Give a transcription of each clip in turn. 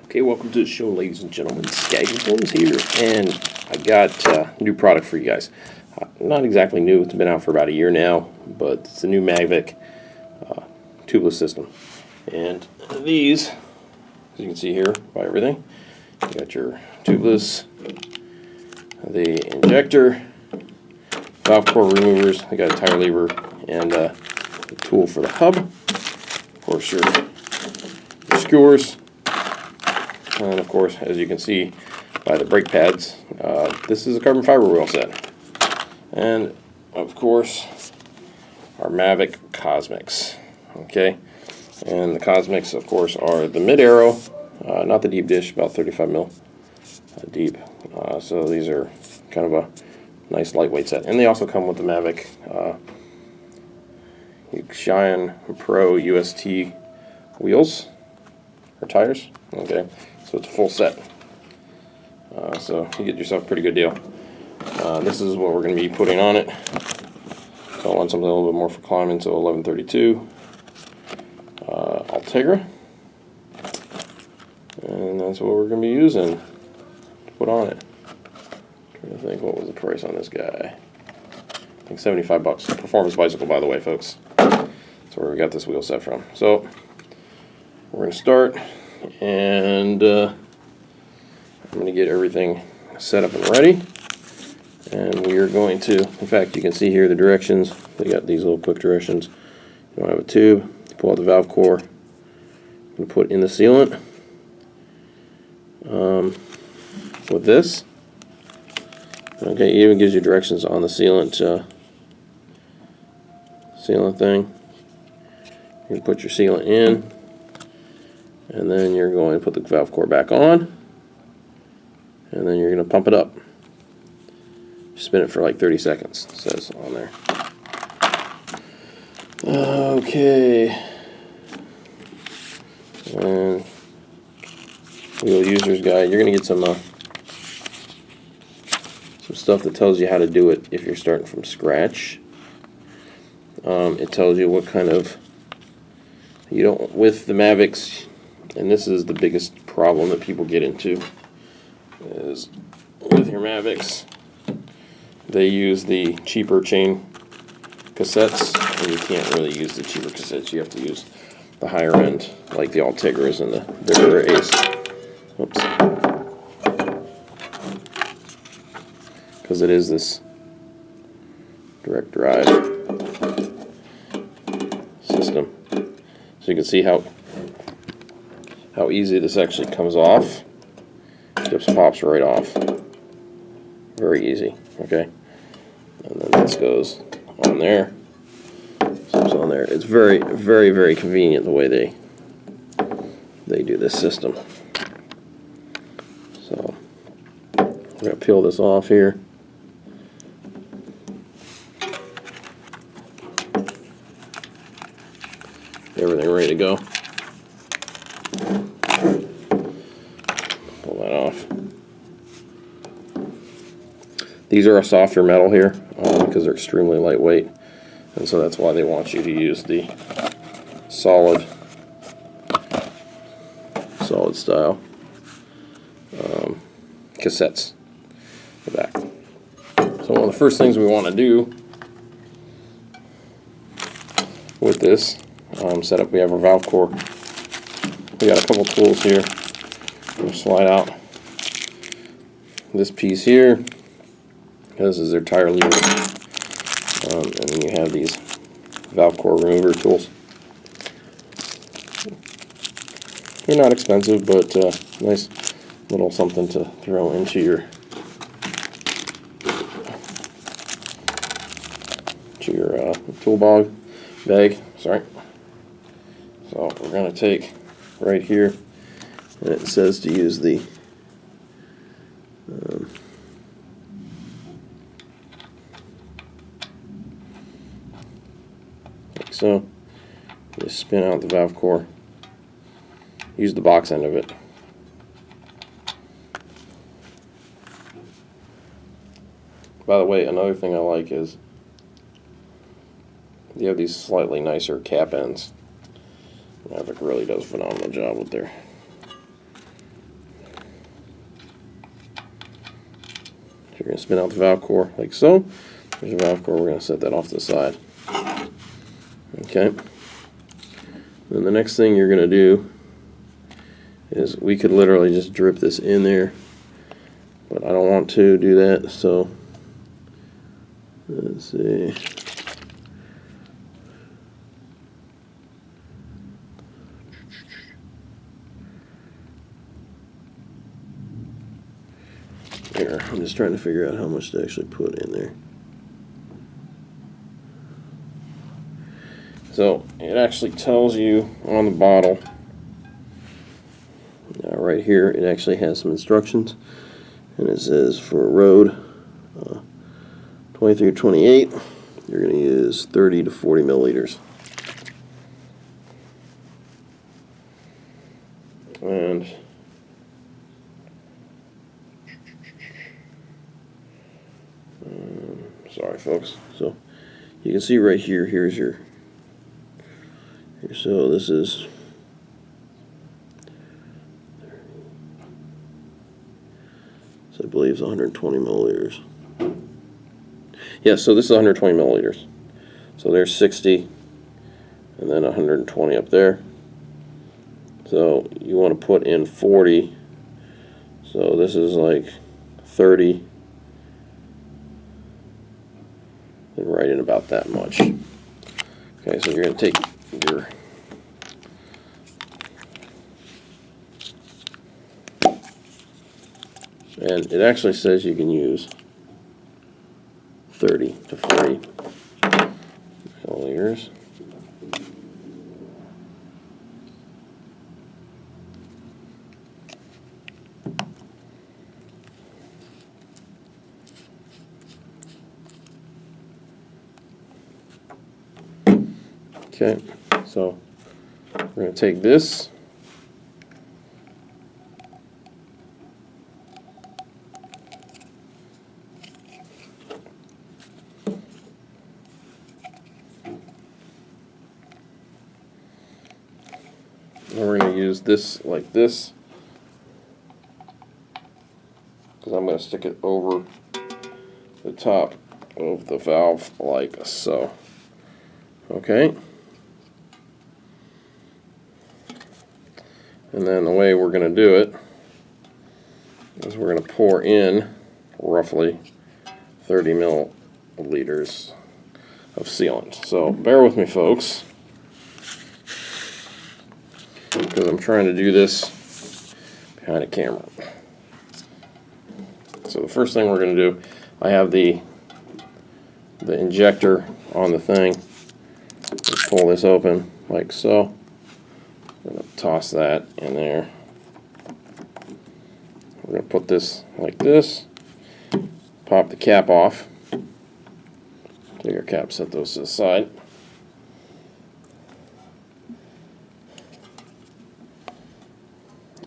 Okay, welcome to the show, ladies and gentlemen. Skaggs here, and I got a new product for you guys. Not exactly new, it's been out for about a year now, but it's a new Mavic tubeless system. And these, as you can see here by everything, you got your tubeless, the injector, valve core removers, I got a tire lever, and a tool for the hub. Of course, your skewers. And of course, as you can see by the brake pads, this is a carbon fiber wheel set. And of course, our Mavic Cosmics. Okay, and the Cosmics, of course, are the mid arrow, not the deep dish, about 35 mil deep. So these are kind of a nice lightweight set. And they also come with the Mavic Shine Pro UST wheels or tires. Okay. So it's a full set. So you get yourself a pretty good deal. This is what we're going to be putting on it. So I want something a little bit more for climbing, so 1132 Ultegra. And that's what we're going to be using to put on it. Trying to think, what was the price on this guy? I think 75 bucks. Performance bicycle, by the way, folks. That's where we got this wheel set from. So we're going to start. And I'm going to get everything set up and ready, and we are going to, in fact, you can see here the directions. They got these little quick directions. You want to have a tube, you pull out the valve core, and put in the sealant with this. Okay, it even gives you directions on the sealant thing. You can put your sealant in. And then you're going to put the valve core back on, and then you're going to pump it up. Spin it for like 30 seconds, it says on there. Okay. And wheel user's guide. You're going to get some stuff that tells you how to do it if you're starting from scratch. It tells you what kind of, you don't, with the Mavics. And this is the biggest problem that people get into, is with your Mavics, they use the cheaper chain cassettes, and you can't really use the cheaper cassettes. You have to use the higher end, like the Ultegras and the bigger Ace. Oops. Because it is this direct drive system. So you can see how easy this actually comes off. Just pops right off. Very easy. Okay. And then this goes on there. So it's on there. It's very, very, very convenient the way they do this system. So we're gonna peel this off here. Everything ready to go. Pull that off. These are a softer metal here because they're extremely lightweight, and so that's why they want you to use the solid style cassettes in the back. So one of the first things we want to do with this setup, we have our valve core. We got a couple tools here. We'll slide out this piece here. This is their tire lever. And then you have these valve core remover tools. They're not expensive, but nice little something to throw into your tool bag. Sorry. So we're going to take right here, and it says to use the like so. Just spin out the valve core. Use the box end of it. By the way, another thing I like is you have these slightly nicer cap ends. Mavic really does a phenomenal job with their you're going to spin out the valve core like so. There's a valve core. We're going to set that off to the side. Okay. Then the next thing you're going to do is we could literally just drip this in there, but I don't want to do that, so let's see. Here, I'm just trying to figure out how much to actually put in there. So it actually tells you on the bottle, right here, it actually has some instructions, and it says for road 23 to 28, you're going to use 30 to 40 milliliters. And sorry folks, so you can see right here, here's your, so this is, so I believe it's 120 milliliters. Yeah, so this is 120 milliliters. So there's 60, and then 120 up there. So you want to put in 40. So this is like 30. And right in about that much. Okay, so you're going to take your and it actually says you can use 30 to 40 milliliters. Okay, so we're going to take this, and we're going to use this like this, because I'm going to stick it over the top of the valve like so. Okay. And then the way we're going to do it is we're going to pour in roughly 30 milliliters of sealant. So bear with me, folks, because I'm trying to do this behind a camera. So the first thing we're going to do, I have the injector on the thing. Let's pull this open like so. We're going to toss that in there. We're going to put this like this. Pop the cap off. Take our cap, set those to the side.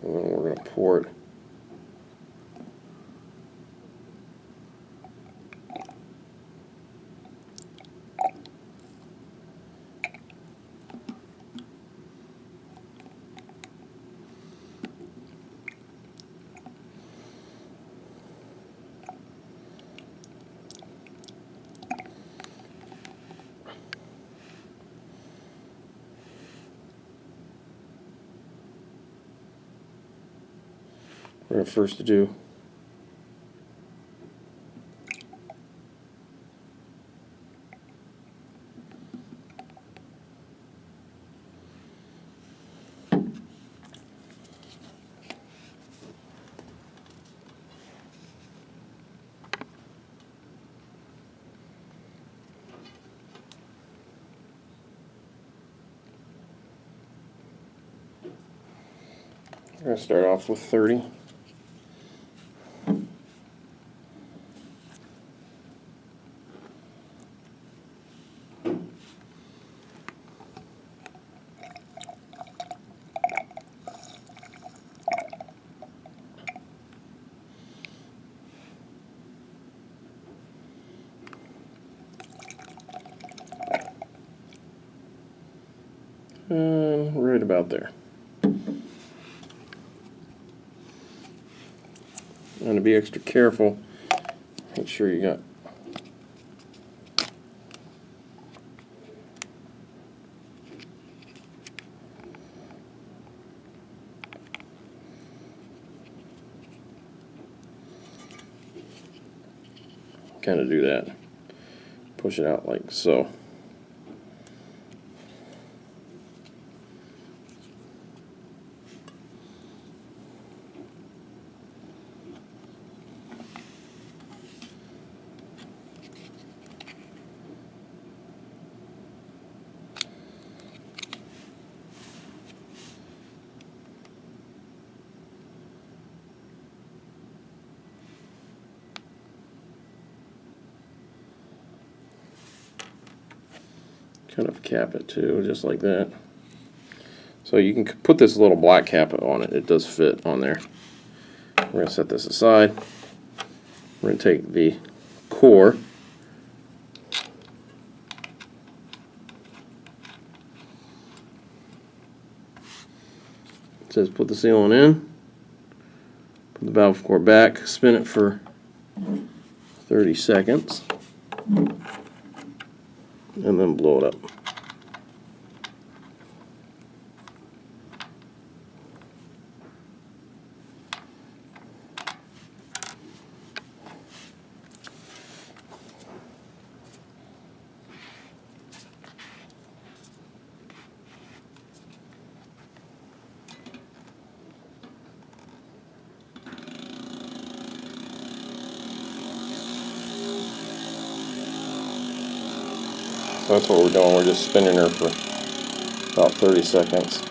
And then we're going to pour it we're going to first do we're going to start off with 30. And right about there. And to be extra careful, Make sure you got kind of do that. Push it out like so. Kind of cap it too, just like that. So you can put this little black cap on it. It does fit on there. We're going to set this aside. We're going to take the core. It says put the sealant in. Put the valve core back. Spin it for 30 seconds. And then blow it up. So that's what we're doing. We're just spinning her for about 30 seconds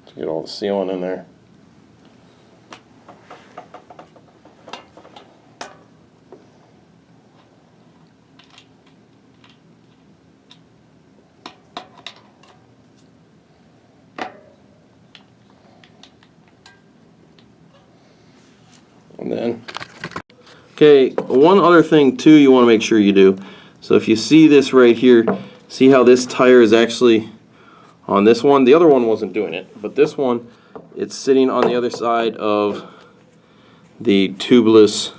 to get all the sealant in there. And then, okay, one other thing too you want to make sure you do. So if you see this right here, see how this tire is actually on this one? The other one wasn't doing it, but this one, it's sitting on the other side of the tubeless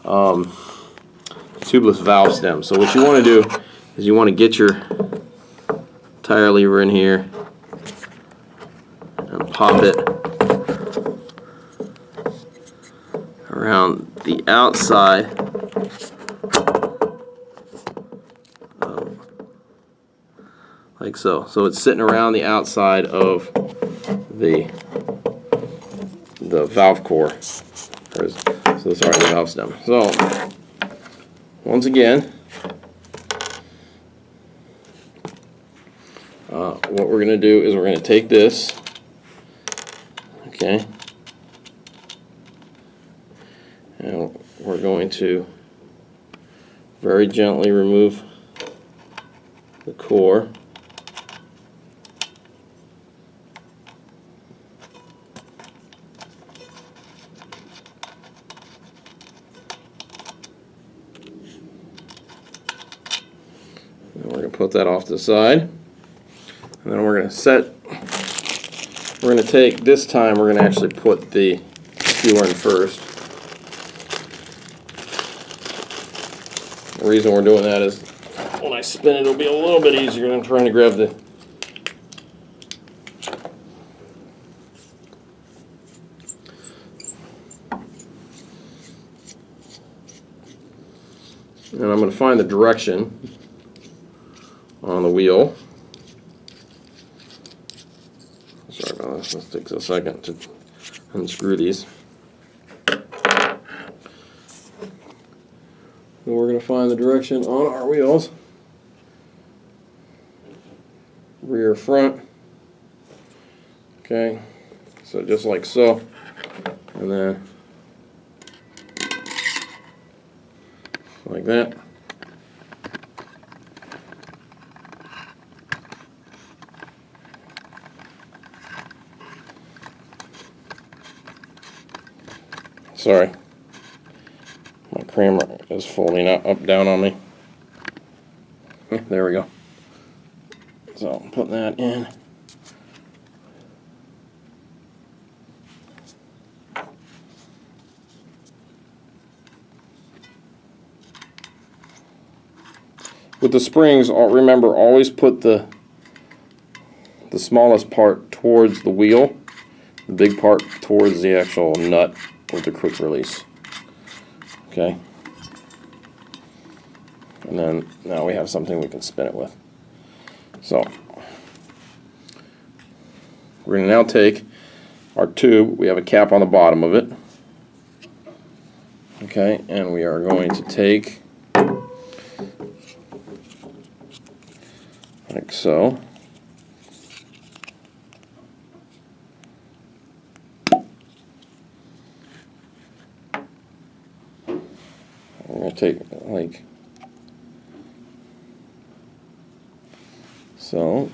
valve stem. So what you want to do is you want to get your tire lever in here and pop it around the outside like so. So it's sitting around the outside of the valve core. So sorry, the valve stem. So once again, what we're going to do is we're going to take this, okay, and we're going to very gently remove the core. And we're going to put that off to the side. And then we're going to take, this time we're going to actually put the sealer in first. The reason we're doing that is when I spin it, it'll be a little bit easier than trying to grab the and I'm going to find the direction on the wheel. Sorry about this, this takes a second to unscrew these. And we're going to find the direction on our wheels. Rear, front. Okay, so just like so. And then like that. Sorry, my camera is folding up down on me. There we go. So I'm putting that in. with the springs, remember, always put the smallest part towards the wheel, the big part towards the actual nut with the quick release. Okay? And then now we have something we can spin it with. So we're going to now take our tube. We have a cap on the bottom of it. Okay, and we are going to take, like so. We're going to take like so.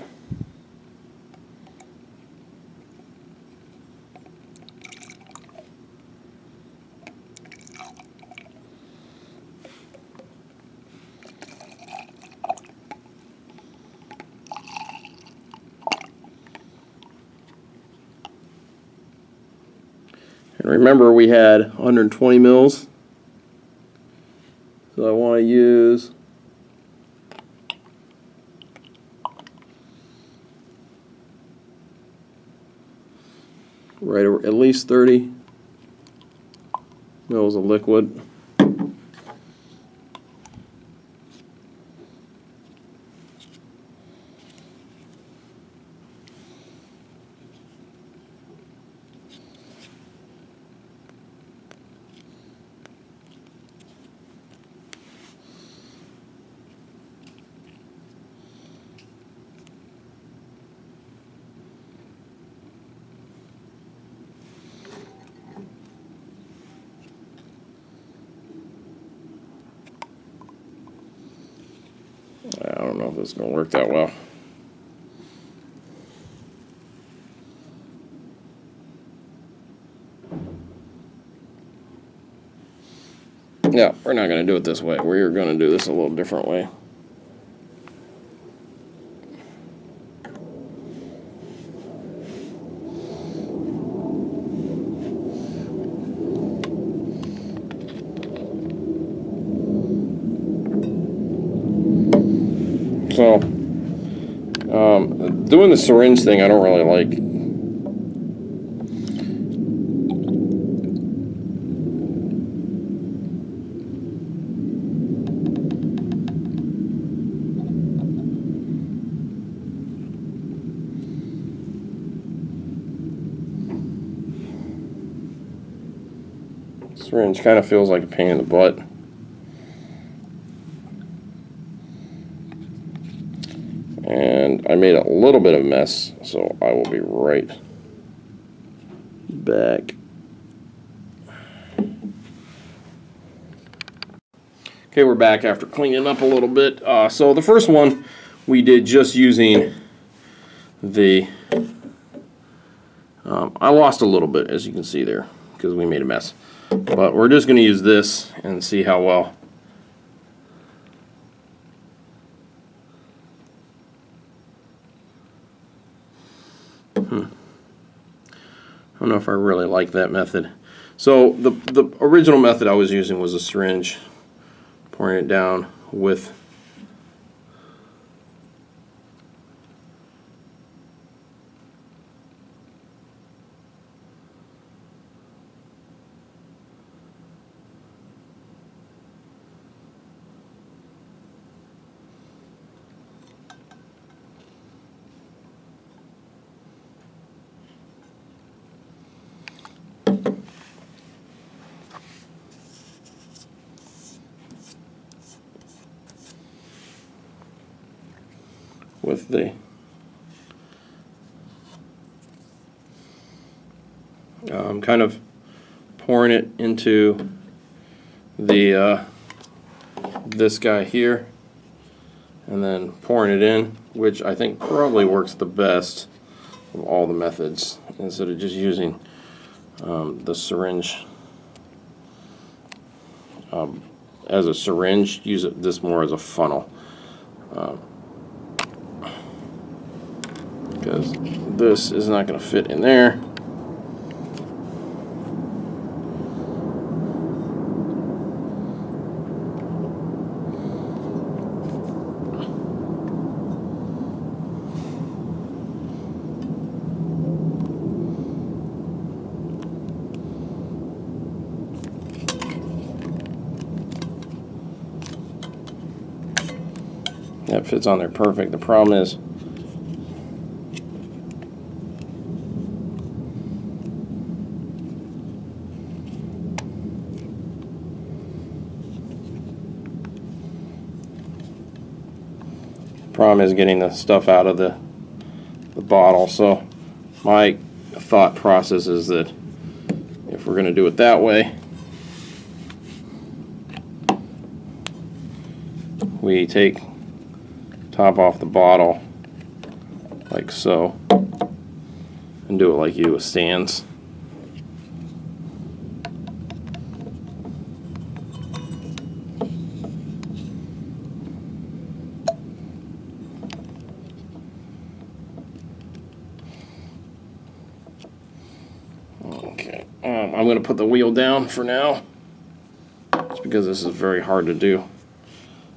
And remember, we had 120 mils. So I want to use right over at least 30 mils of liquid. I don't know if this is going to work that well. Yeah, we're not going to do it this way. We're going to do this a little different way. So, doing the syringe thing I don't really like. Syringe kind of feels like a pain in the butt. And I made a little bit of a mess, so I will be right back. Okay, we're back after cleaning up a little bit. So the first one we did just using the, I lost a little bit, as you can see there, because we made a mess. But we're just going to use this and see how well. I don't know if I really like that method. So the original method I was using was a syringe, pouring it down with the kind of pouring it into the this guy here, and then pouring it in, which I think probably works the best of all the methods, instead of just using the syringe as a syringe. Use this more as a funnel, because this is not going to fit in there. That fits on there perfect. The problem is getting the stuff out of the bottle. So my thought process is that if we're going to do it that way, we take top off the bottle like so and do it like you do with stands. Okay, I'm going to put the wheel down for now, just because this is very hard to do.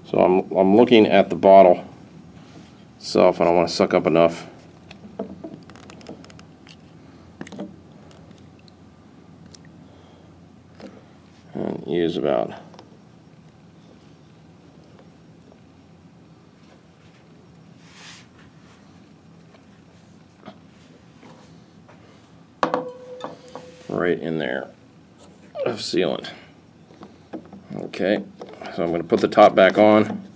So I'm looking at the bottle itself, and I want to suck up enough and use about right in there of sealant. Okay, so I'm going to put the top back on.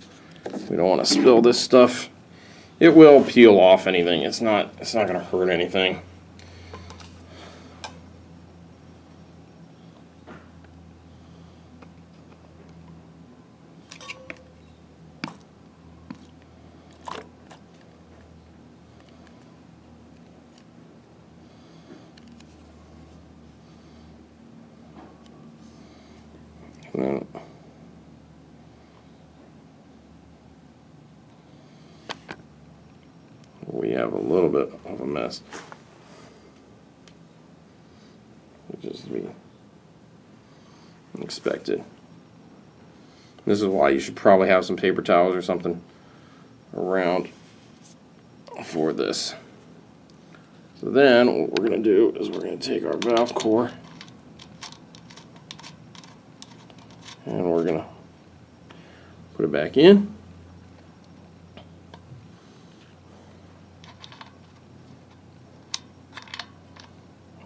We don't want to spill this stuff. It will peel off anything. It's not going to hurt anything. And then we have a little bit of a mess, which is to be expected. This is why you should probably have some paper towels or something around for this. So then what we're going to do is we're going to take our valve core and we're going to put it back in.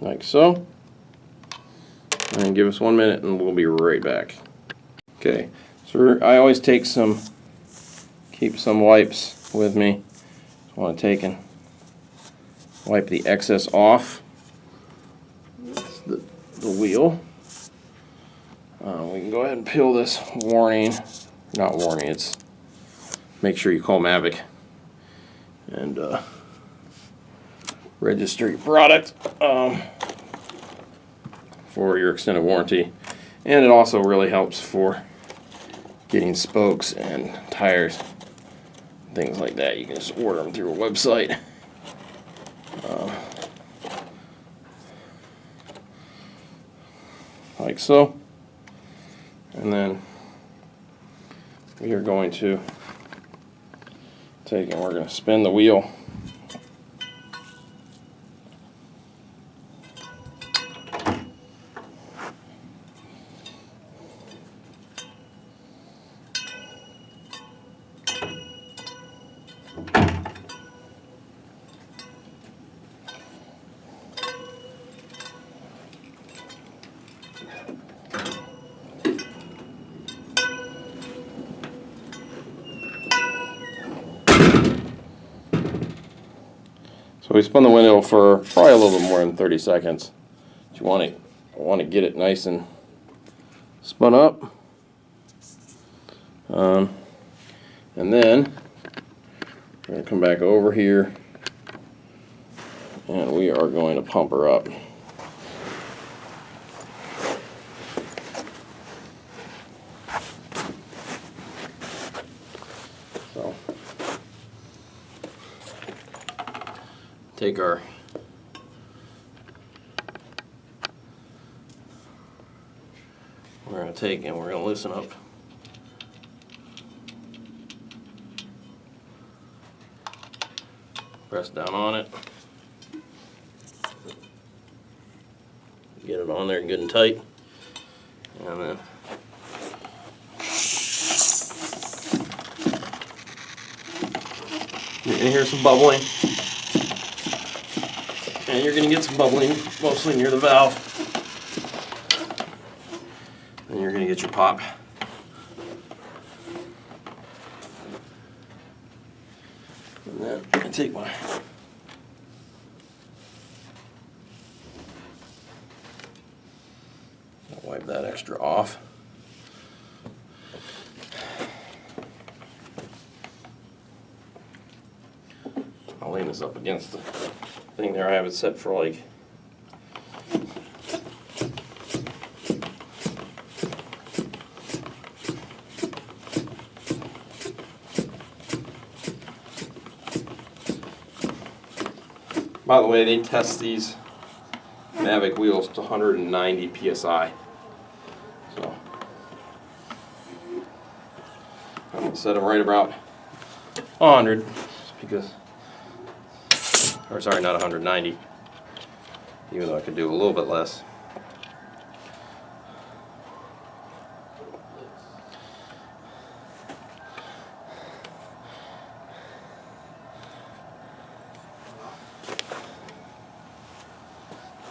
Like so. And give us 1 minute and we'll be right back. Okay, so I always keep some wipes with me. I want to take and wipe the excess off the wheel. We can go ahead and peel this warning. Not warning, it's make sure you call Mavic and register your product for your extended warranty. And it also really helps for getting spokes and tires, things like that. You can just order them through a website. Like so. And then we are going to take and we're going to spin the wheel. So we spun the wheel for probably a little bit more than 30 seconds. You want to get it nice and spun up. And then we're going to come back over here and we are going to pump her up. So take our we're going to take and we're going to loosen up press down on it, get it on there good and tight, and then You're going to hear some bubbling. And you're going to get some bubbling mostly near the valve. And you're going to get your pop. And then I take my wipe that extra off. I'll lay this up against the thing there. I have it set for like by the way, they test these Mavic wheels to 190 psi. So I'm going to set them right about 100 because, or sorry, not 190, even though I could do a little bit less.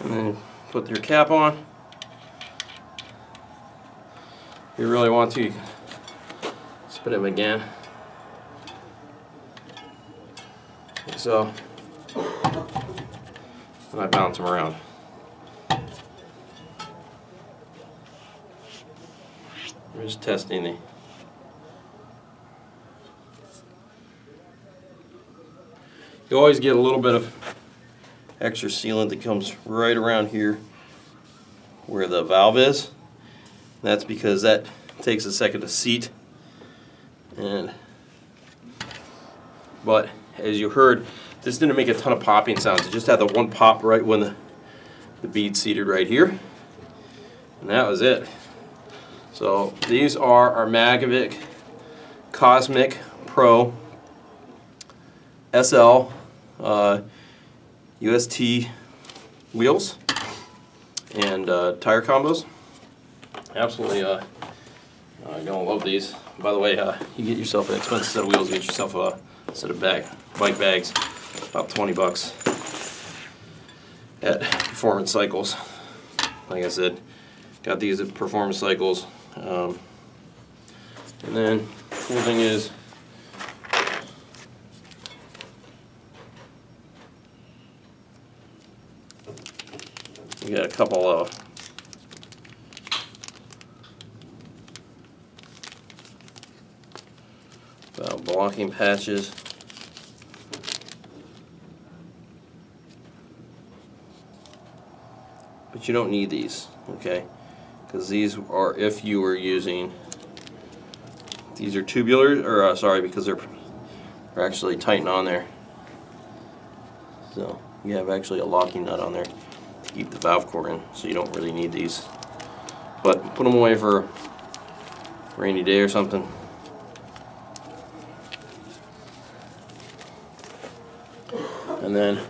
And then put your cap on. If you really want to, you can spin them again. Like so. And I bounce them around. I'm just testing the you always get a little bit of extra sealant that comes right around here where the valve is. That's because that takes a second to seat. But as you heard, this didn't make a ton of popping sounds. It just had the one pop right when the bead seated right here. And that was it. So these are our Mavic Cosmic Pro SL UST wheels and tire combos. Absolutely, you're gonna love these. By the way, you get yourself an expensive set of wheels, you get yourself a set of bike bags, about 20 bucks at Performance Cycles. Like I said, got these at Performance Cycles. And then the cool thing is, we got a couple of blocking patches. But you don't need these, okay? Because these are if you were using, these are tubular, or sorry, because they're actually tightened on there. So you have actually a locking nut on there to keep the valve core in, so you don't really need these. But put them away for a rainy day or something. And then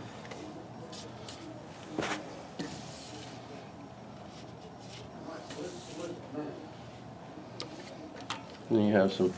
you have some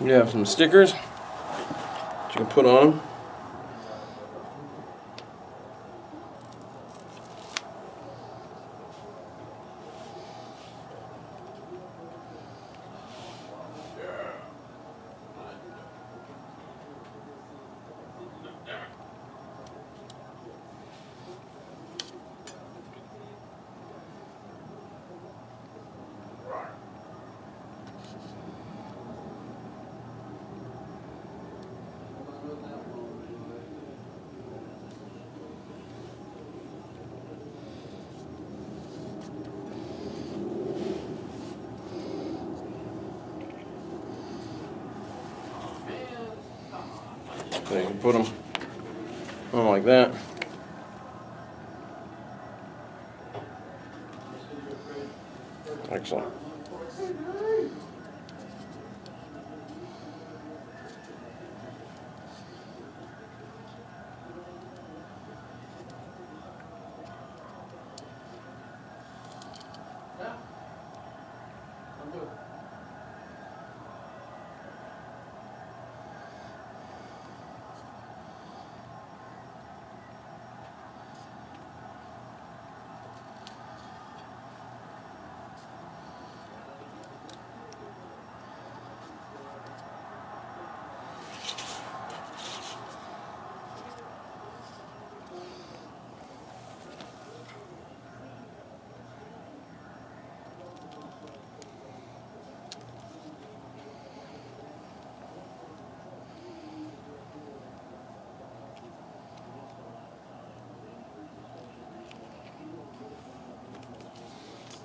you have some stickers that you can put on. So you can put them Something like that. Excellent.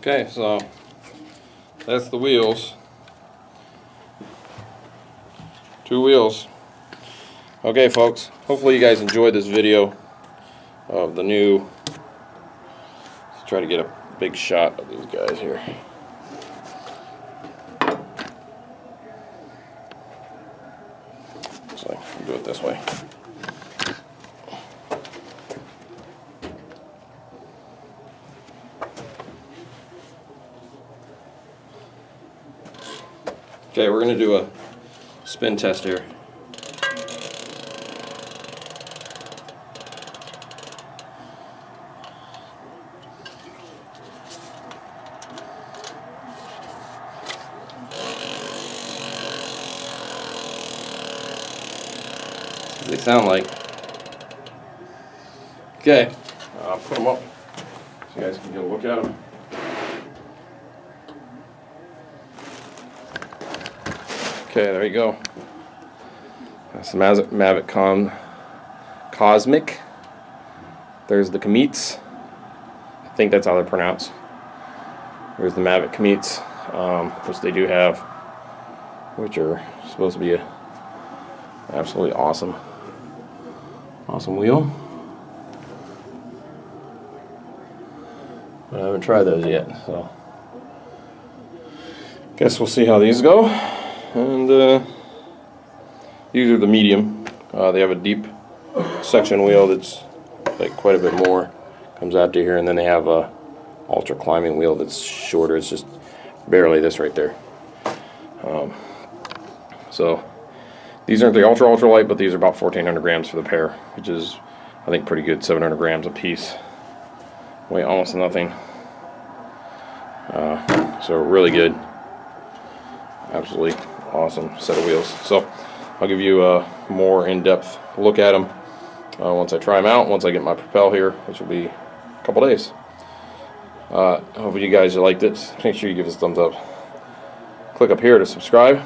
Okay, so that's the wheels. 2 wheels. Okay, folks, hopefully you guys enjoyed this video of the new. Let's try to get a big shot of these guys here. So I'll do it this way. Okay, we're going to do a spin test here. What they sound like. Okay, I'll put them up so you guys can get a look at them. Okay, there you go. That's the Mavic Cosmic. There's the Comets. I think that's how they're pronounced. There's the Mavic Comets, which they do have, which are supposed to be a absolutely awesome wheel. But I haven't tried those yet, so guess we'll see how these go. And these are the medium. They have a deep section wheel that's like quite a bit more, comes out to here, and then they have a ultra climbing wheel that's shorter. It's just barely this right there. So these aren't the ultra light, but these are about 1,400 grams for the pair, which is I think pretty good. 700 grams a piece, weigh almost nothing. So really good, absolutely awesome set of wheels. So I'll give you a more in-depth look at them once I try them out, once I get my Propel here, which will be a couple days. Hopefully you guys liked it. Make sure you give us a thumbs up. Click up here to subscribe.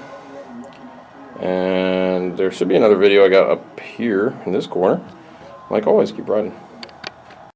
And there should be another video I got up here in this corner. Like always, keep riding.